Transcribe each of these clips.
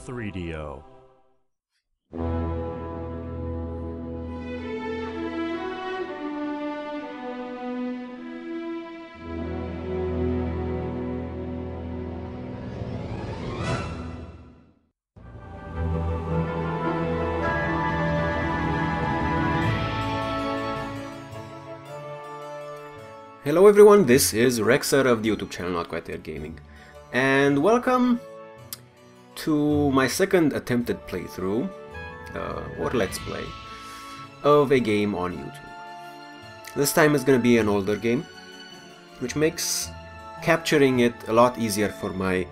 3DO. Hello everyone, this is Rexer of the YouTube channel NotQuiteThereGaming, and welcome to my second attempted playthrough, or let's play, of a game on YouTube. This time it's gonna be an older game, which makes capturing it a lot easier for my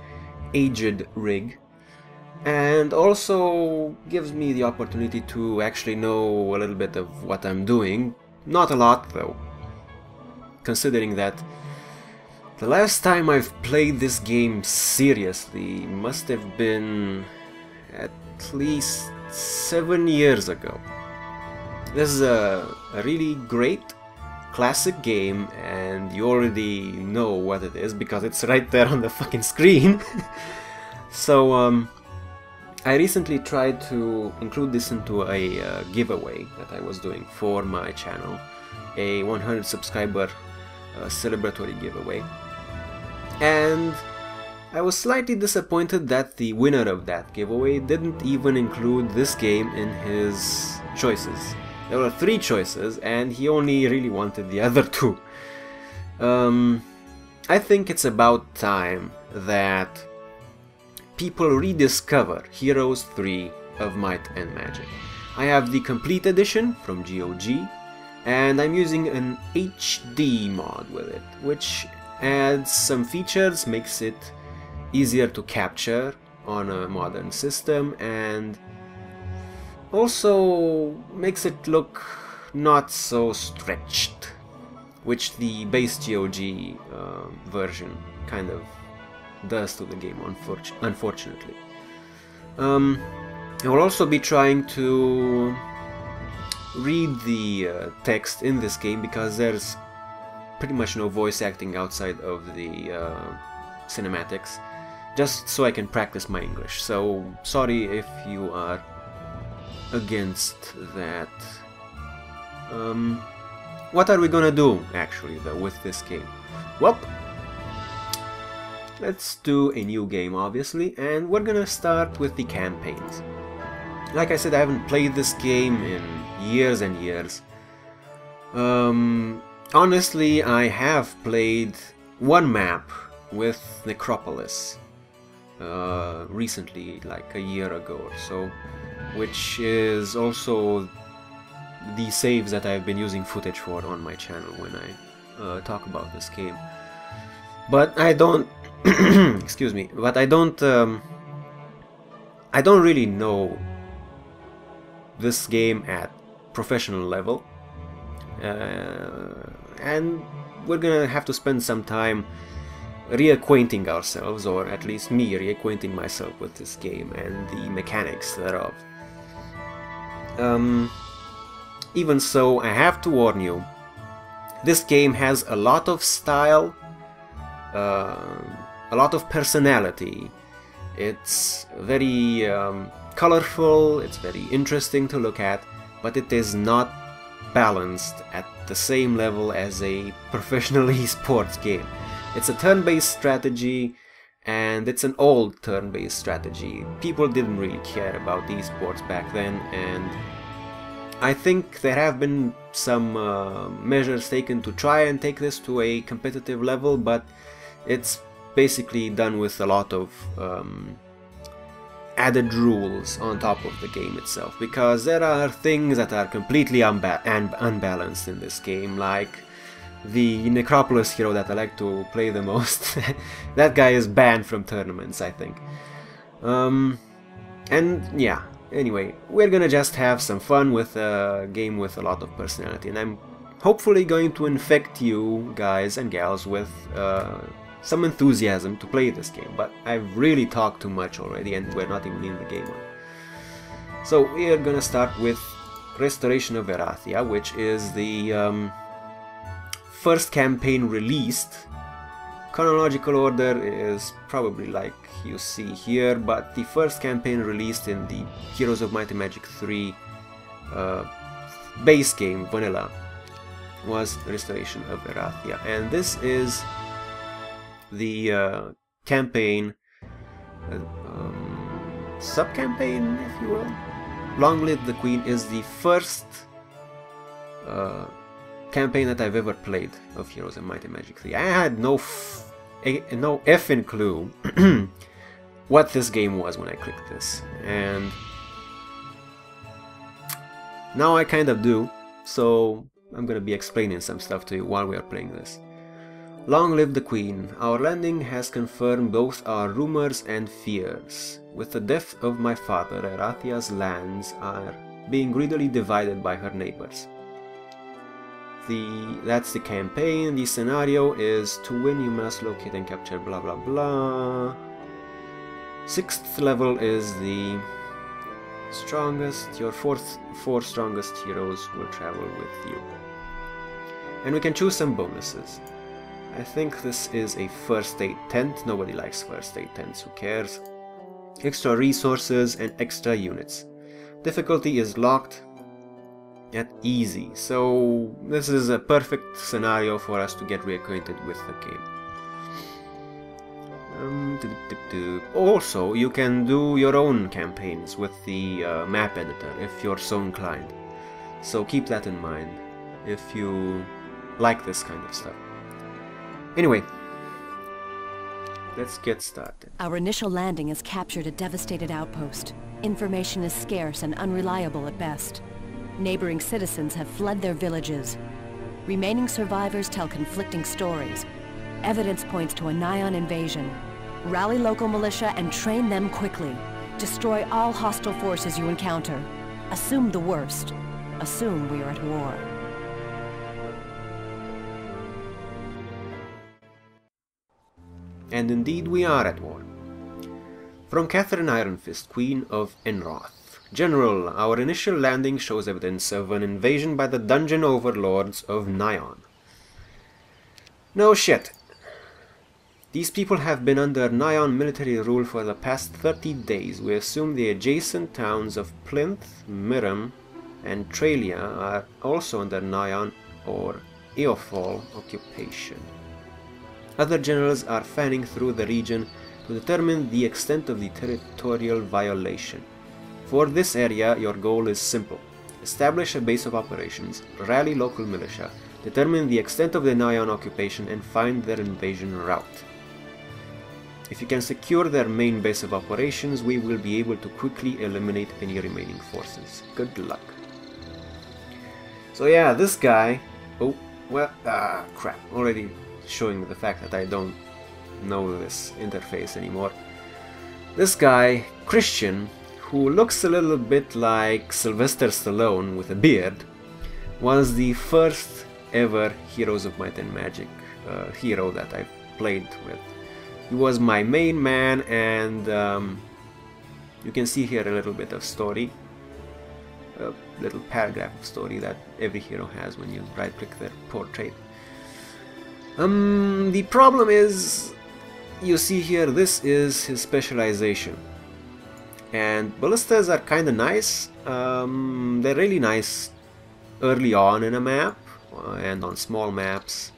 aged rig, and also gives me the opportunity to actually know a little bit of what I'm doing. Not a lot though, considering that the last time I've played this game seriously must have been at least 7 years ago. This is a really great classic game, and you already know what it is because it's right there on the fucking screen. So I recently tried to include this into a giveaway that I was doing for my channel, a 100 subscriber celebratory giveaway, and I was slightly disappointed that the winner of that giveaway didn't even include this game in his choices. There were 3 choices and he only really wanted the other 2. I think it's about time that people rediscover Heroes 3 of Might and Magic. I have the complete edition from GOG, and I'm using an HD mod with it, which adds some features, makes it easier to capture on a modern system, and also makes it look not so stretched, which the base GOG version kind of does to the game, unfortunately. I will also be trying to read the text in this game because there's pretty much no voice acting outside of the cinematics, just so I can practice my English. So sorry if you are against that. What are we gonna do actually though with this game? Well, let's do a new game obviously, and we're gonna start with the campaigns. Like I said, I haven't played this game in years and years. Honestly, I have played one map with Necropolis recently, like a year ago or so, which is also the saves that I've been using footage for on my channel when I talk about this game. But I don't excuse me, but I don't really know this game at professional level, and we're gonna have to spend some time reacquainting ourselves, or at least me reacquainting myself with this game and the mechanics thereof. Even so, I have to warn you, this game has a lot of style, a lot of personality. It's very colorful, it's very interesting to look at, but it is not balanced at the same level as a professional esports game. It's a turn-based strategy, and it's an old turn-based strategy. People didn't really care about esports back then, and I think there have been some measures taken to try and take this to a competitive level, but it's basically done with a lot of added rules on top of the game itself, because there are things that are completely unbalanced in this game, like the Necropolis hero that I like to play the most. That guy is banned from tournaments, I think. And yeah, anyway, we're gonna just have some fun with a game with a lot of personality, and I'm hopefully going to infect you guys and gals with some enthusiasm to play this game, but I've really talked too much already and we're not even in the game. So we're gonna start with Restoration of Erathia, which is the first campaign released Chronological order is probably like you see here, but the first campaign released in the Heroes of Might and Magic 3 base game, vanilla, was Restoration of Erathia, and this is the campaign, sub-campaign, if you will. Long Live the Queen is the first campaign that I've ever played of Heroes of Might and Magic 3. I had no effing clue what this game was when I clicked this, and now I kind of do, so I'm gonna be explaining some stuff to you while we are playing this. Long live the Queen. Our landing has confirmed both our rumors and fears. With the death of my father, Erathia's lands are being greedily divided by her neighbors. That's the campaign. The scenario is to win you must locate and capture blah blah blah. 6th level is the strongest. Your four strongest heroes will travel with you. And we can choose some bonuses. I think this is a first aid tent. Nobody likes first aid tents, who cares? Extra resources and extra units. Difficulty is locked at easy, so this is a perfect scenario for us to get reacquainted with the game. Also, you can do your own campaigns with the map editor if you're so inclined, so keep that in mind if you like this kind of stuff. Anyway, let's get started. Our initial landing has captured a devastated outpost. Information is scarce and unreliable at best. Neighboring citizens have fled their villages. Remaining survivors tell conflicting stories. Evidence points to a Nyan invasion. Rally local militia and train them quickly. Destroy all hostile forces you encounter. Assume the worst. Assume we are at war. And indeed we are at war. From Catherine Ironfist, Queen of Enroth. General, our initial landing shows evidence of an invasion by the dungeon overlords of Nyan. No shit. These people have been under Nyan military rule for the past 30 days. We assume the adjacent towns of Plinth, Miram, and Tralia are also under Nyan or Eothal occupation. Other generals are fanning through the region to determine the extent of the territorial violation. For this area, your goal is simple. Establish a base of operations, rally local militia, determine the extent of the Nyan occupation, and find their invasion route. If you can secure their main base of operations, we will be able to quickly eliminate any remaining forces. Good luck. So yeah, this guy... Oh, well, crap. Already showing the fact that I don't know this interface anymore. This guy, Christian, who looks a little bit like Sylvester Stallone with a beard, was the first ever Heroes of Might and Magic hero that I've played with. He was my main man, and you can see here a little bit of story, a little paragraph of story that every hero has when you right click their portrait. The problem is, you see here, this is his specialization. And ballistas are kinda nice. They're really nice early on in a map and on small maps,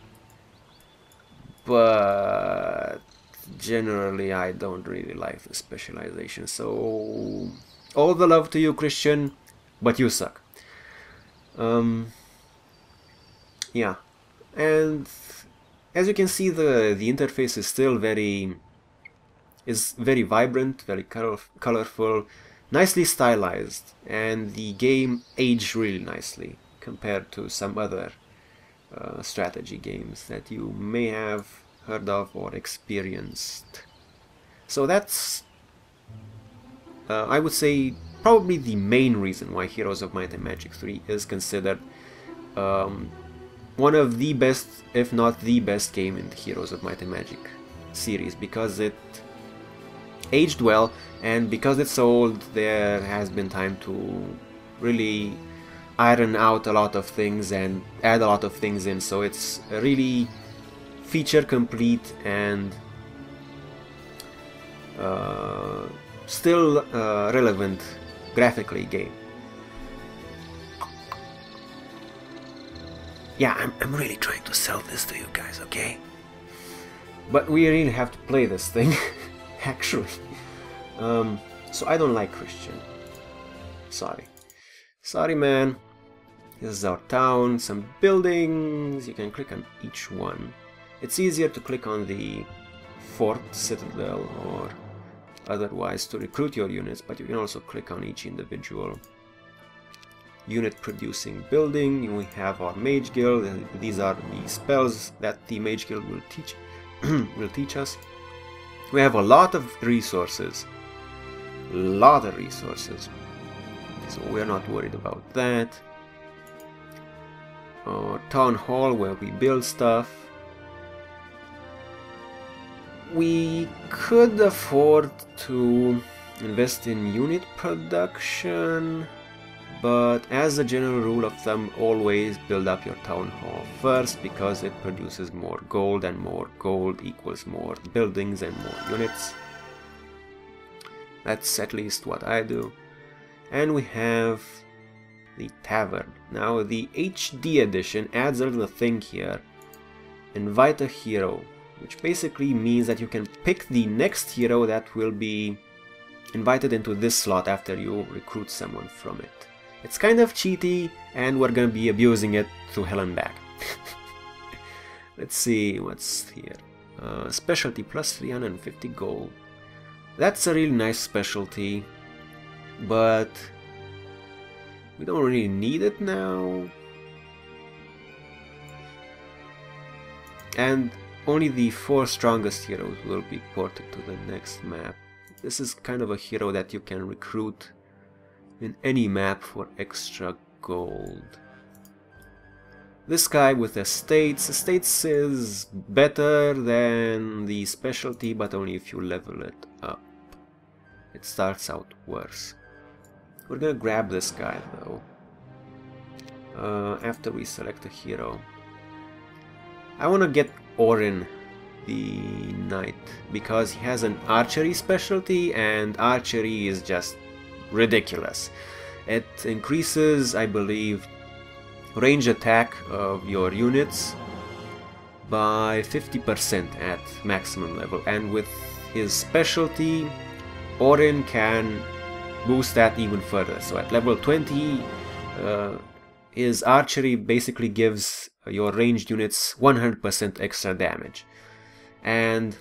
but generally I don't really like the specialization. So all the love to you, Christian, but you suck. Yeah, and as you can see, the interface is still very vibrant, very colorful, nicely stylized, and the game aged really nicely compared to some other strategy games that you may have heard of or experienced. So that's, I would say, probably the main reason why Heroes of Might and Magic 3 is considered one of the best, if not the best game in the Heroes of Might and Magic series, because it aged well, and because it's old, there has been time to really iron out a lot of things and add a lot of things in, so it's a really feature complete and still relevant graphically game. Yeah, I'm really trying to sell this to you guys, okay? But we really have to play this thing, actually. So I don't like Christian. Sorry. Sorry, man. This is our town, some buildings. You can click on each one. It's easier to click on the fort, citadel, or otherwise to recruit your units, but you can also click on each individual unit producing building. We have our mage guild, and these are the spells that the mage guild will teach us. We have a lot of resources, so we're not worried about that. Our town hall where we build stuff. We could afford to invest in unit production, but as a general rule of thumb, always build up your town hall first, because it produces more gold, and more gold equals more buildings and more units. That's at least what I do. And we have the tavern. Now the HD edition adds a little thing here, invite a hero, which basically means that you can pick the next hero that will be invited into this slot after you recruit someone from it. It's kind of cheaty, and we're gonna be abusing it to hell and back. Let's see what's here. Specialty plus 350 gold. That's a really nice specialty, but we don't really need it now. And only the 4 strongest heroes will be ported to the next map. This is kind of a hero that you can recruit in any map for extra gold. This guy with estates. Estates is better than the specialty, but only if you level it up. It starts out worse. We're gonna grab this guy though, after we select a hero. I wanna get Orin the knight, because he has an archery specialty, and archery is just ridiculous. It increases, I believe, range attack of your units by 50% at maximum level, and with his specialty, Orin can boost that even further. So at level 20, his archery basically gives your ranged units 100% extra damage. And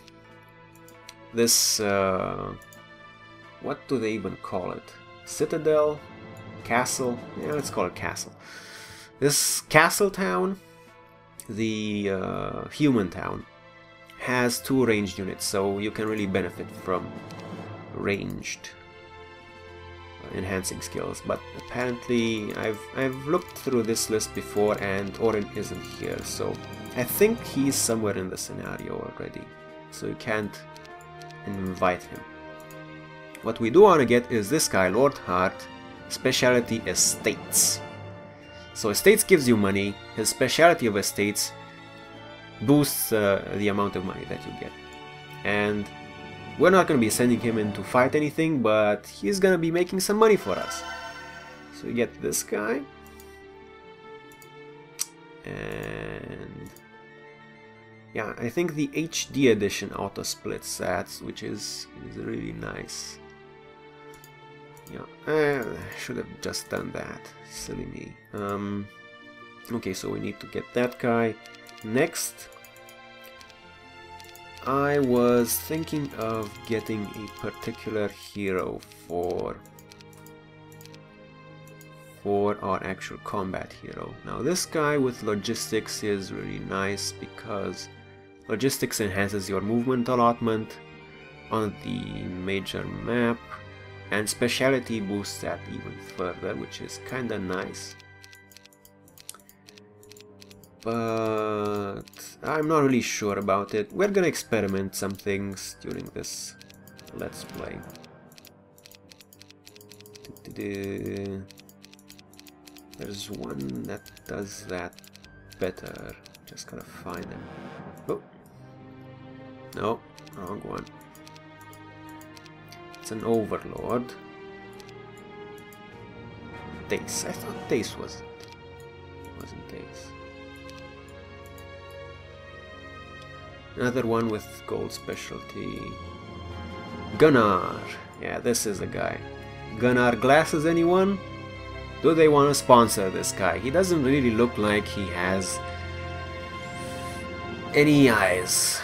this, what do they even call it? Citadel? Castle? Yeah, let's call it castle. This castle town, the human town, has 2 ranged units, so you can really benefit from ranged enhancing skills. But apparently I've looked through this list before, and Orin isn't here, so I think he's somewhere in the scenario already, so you can't invite him. What we do want to get is this guy, Lord Hart, specialty estates. So estates gives you money, his specialty of estates boosts the amount of money that you get. And we're not going to be sending him in to fight anything, but he's going to be making some money for us. So you get this guy. And yeah, I think the HD edition auto splits that, which is really nice. Yeah, I should have just done that. Silly me. Okay, so we need to get that guy. Next, I was thinking of getting a particular hero for our actual combat hero. Now this guy with logistics is really nice, because logistics enhances your movement allotment on the major map, and speciality boosts that even further, which is kinda nice. But I'm not really sure about it. We're gonna experiment some things during this Let's Play. There's one that does that better. Just gotta find them. Oh, No, wrong one. It's an overlord. Dace. I thought Dace wasn't Dace. Another one with gold specialty. Gunnar. Yeah, this is the guy. Gunnar glasses, anyone? Do they want to sponsor this guy? He doesn't really look like he has any eyes.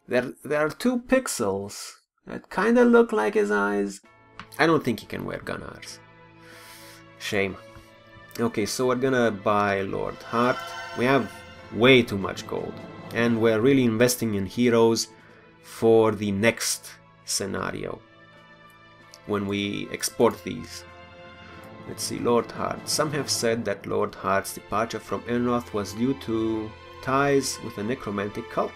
There are 2 pixels that kinda look like his eyes. I don't think he can wear Gunnars. Shame. Okay, so we're gonna buy Lord Hart. We have way too much gold. And we're really investing in heroes for the next scenario. When we export these. Let's see, Lord Hart. Some have said that Lord Hart's departure from Enroth was due to ties with a necromantic cult.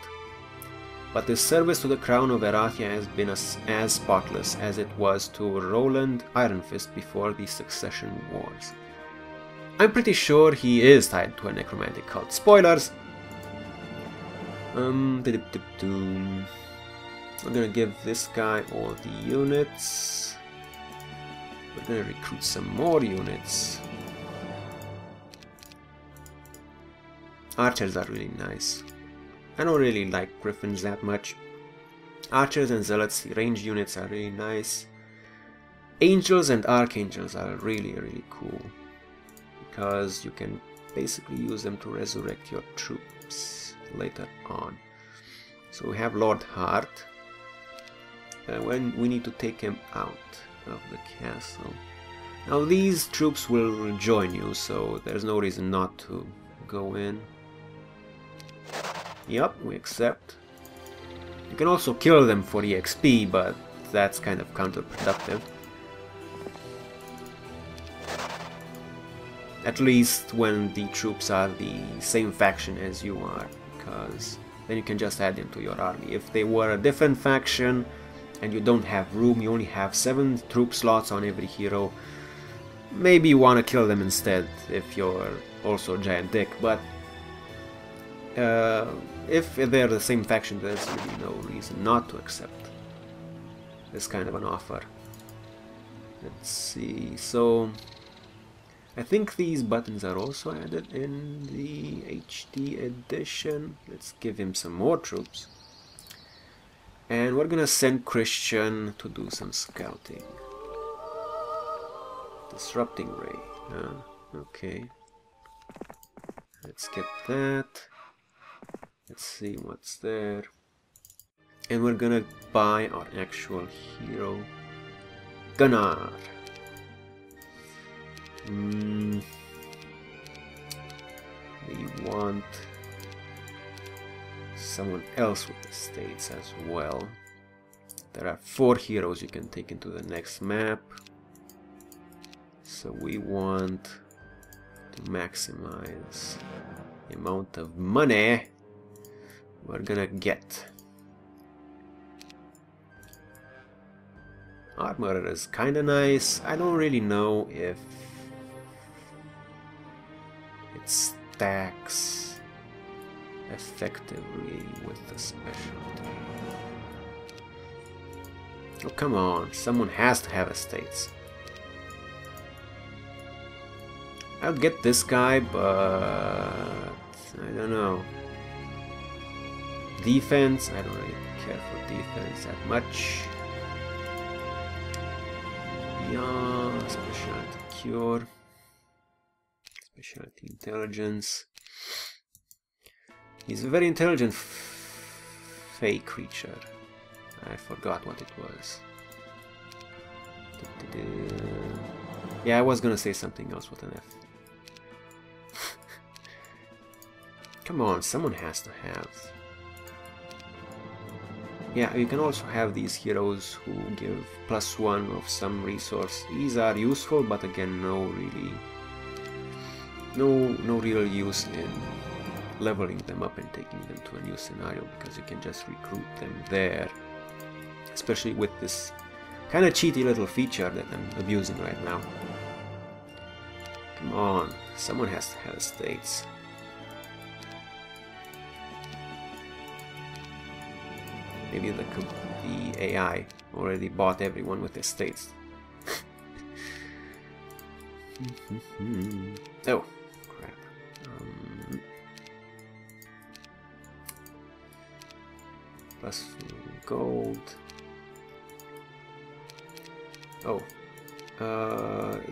But his service to the crown of Erathia has been as spotless as it was to Roland Ironfist before the succession wars. I'm pretty sure he is tied to a necromantic cult. Spoilers! We're gonna give this guy all the units. We're gonna recruit some more units. Archers are really nice. I don't really like griffins that much. Archers and zealots, the range units are really nice. Angels and archangels are really cool. Because you can basically use them to resurrect your troops later on. So we have Lord Hart. When we need to take him out of the castle. Now these troops will join you, so there's no reason not to go in. Yep, we accept. You can also kill them for EXP, but that's kind of counterproductive. At least when the troops are the same faction as you are, because then you can just add them to your army. If they were a different faction and you don't have room, you only have 7 troop slots on every hero, maybe you want to kill them instead if you're also a giant dick, but if they're the same faction, there's really no reason not to accept this kind of an offer. Let's see, so I think these buttons are also added in the HD edition. Let's give him some more troops. And we're gonna send Christian to do some scouting. Disrupting Ray. Okay. Let's get that. Let's see what's there. And we're gonna buy our actual hero, Gunnar. We want someone else with the states as well. There are 4 heroes you can take into the next map. So we want to maximize the amount of money we're gonna get. Armor is kinda nice. I don't really know if it stacks effectively with the specialty. Oh, come on, someone has to have estates. I'll get this guy, but I don't know. Defense, I don't really care for defense that much. Yeah, specialty cure, specialty intelligence. He's a very intelligent fey creature. I forgot what it was. Yeah, I was gonna say something else with an F. Come on, someone has to have. Yeah, you can also have these heroes who give +1 of some resource. These are useful, but again, no real use in leveling them up and taking them to a new scenario, because you can just recruit them there. Especially with this kind of cheaty little feature that I'm abusing right now. Come on, someone has to have estates. Maybe the AI already bought everyone with estates. Oh, crap. Plus gold. Oh,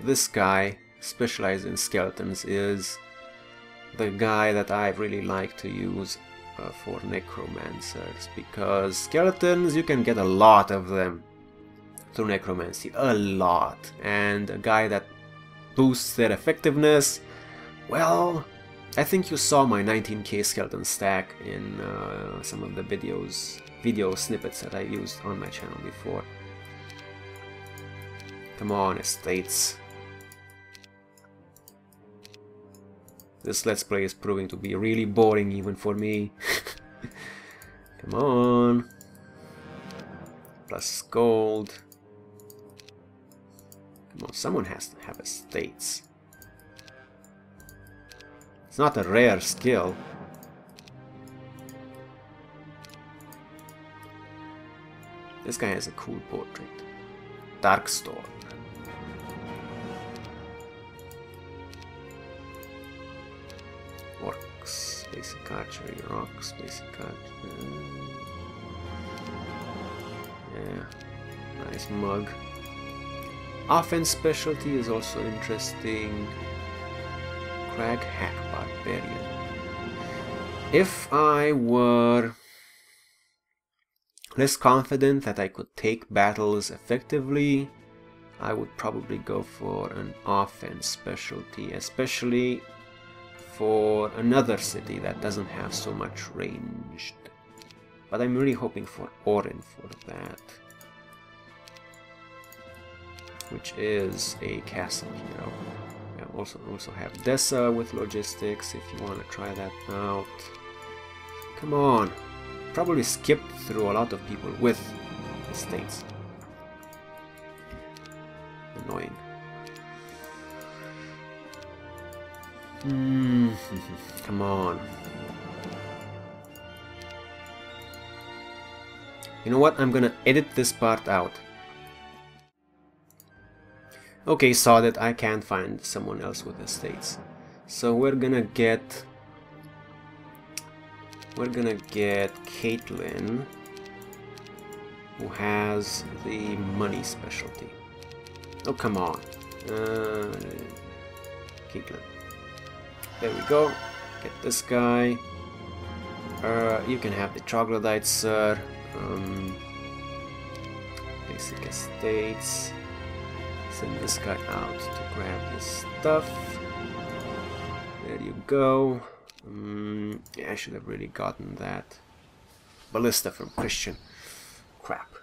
this guy specialized in skeletons is the guy that I really like to use for necromancers, because skeletons, you can get a lot of them through necromancy, a lot, and a guy that boosts their effectiveness, well, I think you saw my 19k skeleton stack in some of the video snippets that I used on my channel before. Come on, estates. This Let's Play is proving to be really boring even for me. Come on. Plus gold. Come on, someone has to have estates. It's not a rare skill. This guy has a cool portrait. Darkstorm. Orcs, basic archery, rocks, basic archery. Yeah, nice mug. Offense specialty is also interesting. Crag Hack Barbarian. If I were less confident that I could take battles effectively, I would probably go for an offense specialty, especially for another city that doesn't have so much ranged. But I'm really hoping for Orin for that, which is a castle hero. I also have Dessa with logistics if you want to try that out. Come on, probably skipped through a lot of people with estates. Annoying. Come on. You know what? I'm gonna edit this part out. Okay, saw that I can't find someone else with estates. So we're gonna get Caitlin, who has the money specialty. Oh, come on. Caitlin. There we go. Get this guy. You can have the troglodytes, sir. Basic estates. Send this guy out to grab his stuff. There you go. Yeah, I should have really gotten that ballista from Christian. Crap.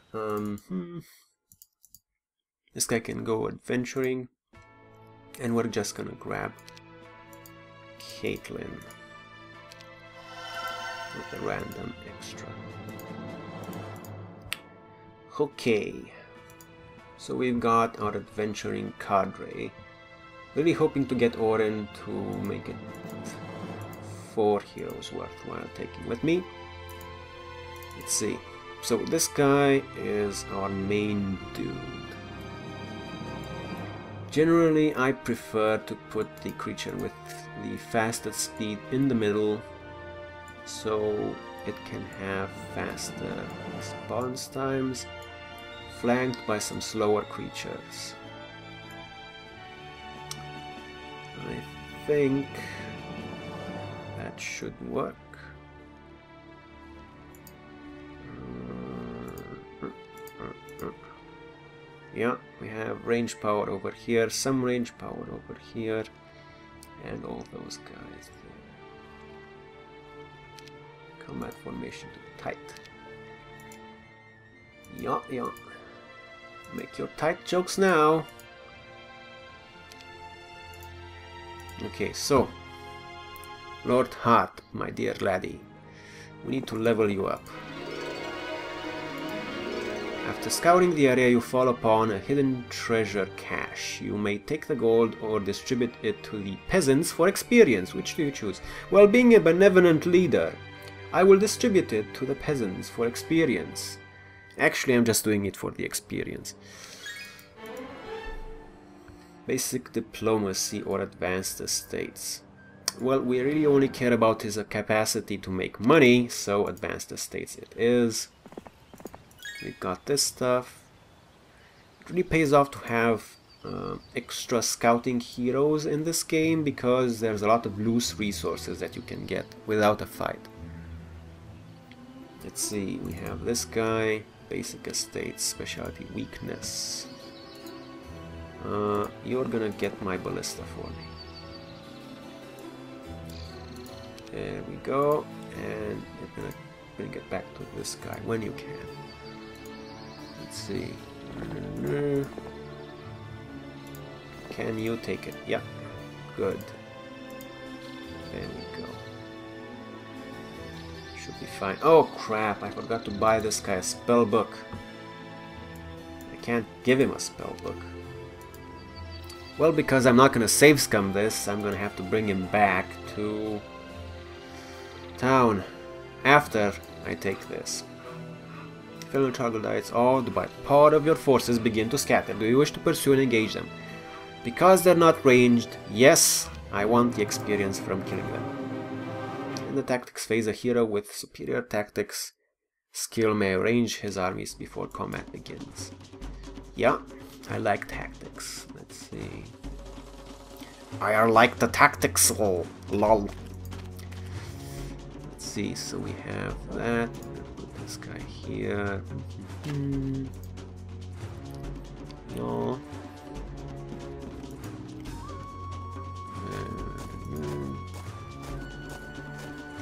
This guy can go adventuring, and we're just gonna grab Caitlin with a random extra. Okay, so we've got our adventuring cadre. Really hoping to get Orin to make it 4 heroes worthwhile taking with me. Let's see. So this guy is our main dude. Generally, I prefer to put the creature with the fastest speed in the middle, so it can have faster response times, flanked by some slower creatures. I think that should work. Yeah, we have range power over here, some range power over here, and all those guys there. Combat formation to be tight. Yeah, yeah. Make your tight jokes now. Okay, so Lord Hart, my dear laddie, we need to level you up. After scouring the area, you fall upon a hidden treasure cache. You may take the gold or distribute it to the peasants for experience. Which do you choose? Well, being a benevolent leader, I will distribute it to the peasants for experience. Actually, I'm just doing it for the experience. Basic diplomacy or advanced estates. Well, we really only care about his capacity to make money, so advanced estates it is. We got this stuff. It really pays off to have extra scouting heroes in this game, because there's a lot of loose resources that you can get without a fight. Let's see, we have this guy, basic estates, specialty weakness. You're gonna get my ballista for me. There we go, and you're gonna bring it back to this guy when you can. Let's see. Can you take it? Yeah, good. There we go. Should be fine. Oh crap, I forgot to buy this guy a spell book. I can't give him a spell book. Well, because I'm not gonna save scum this, I'm gonna have to bring him back to town after I take this. Fellow troglodytes, awed by part of your forces begin to scatter. Do you wish to pursue and engage them? Because they're not ranged, yes, I want the experience from killing them. In the tactics phase, a hero with superior tactics skill may arrange his armies before combat begins. Yeah, I like tactics. Let's see. I like the tactics, lol. Let's see, so we have that. Put this guy here. No.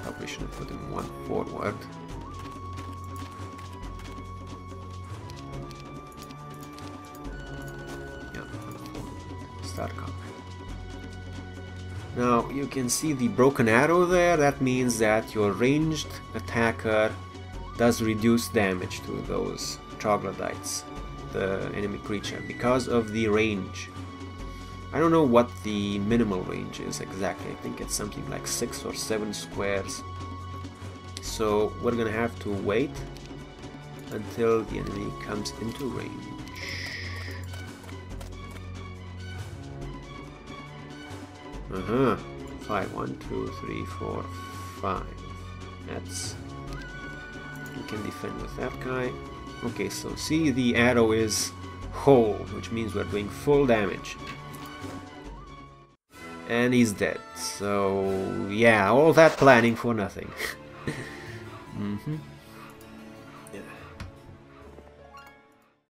Probably should have put him one forward. Yeah, start combat. Now you can see the broken arrow there. That means that your ranged attacker does reduce damage to those troglodytes, the enemy creature, because of the range. I don't know what the minimal range is exactly. I think it's something like 6 or 7 squares. So we're gonna have to wait until the enemy comes into range. Uh-huh. 5, 1, 2, 3, 4, 5. That's... we can defend with that guy. Okay, so see, the arrow is whole, which means we're doing full damage. And he's dead. So yeah, all that planning for nothing.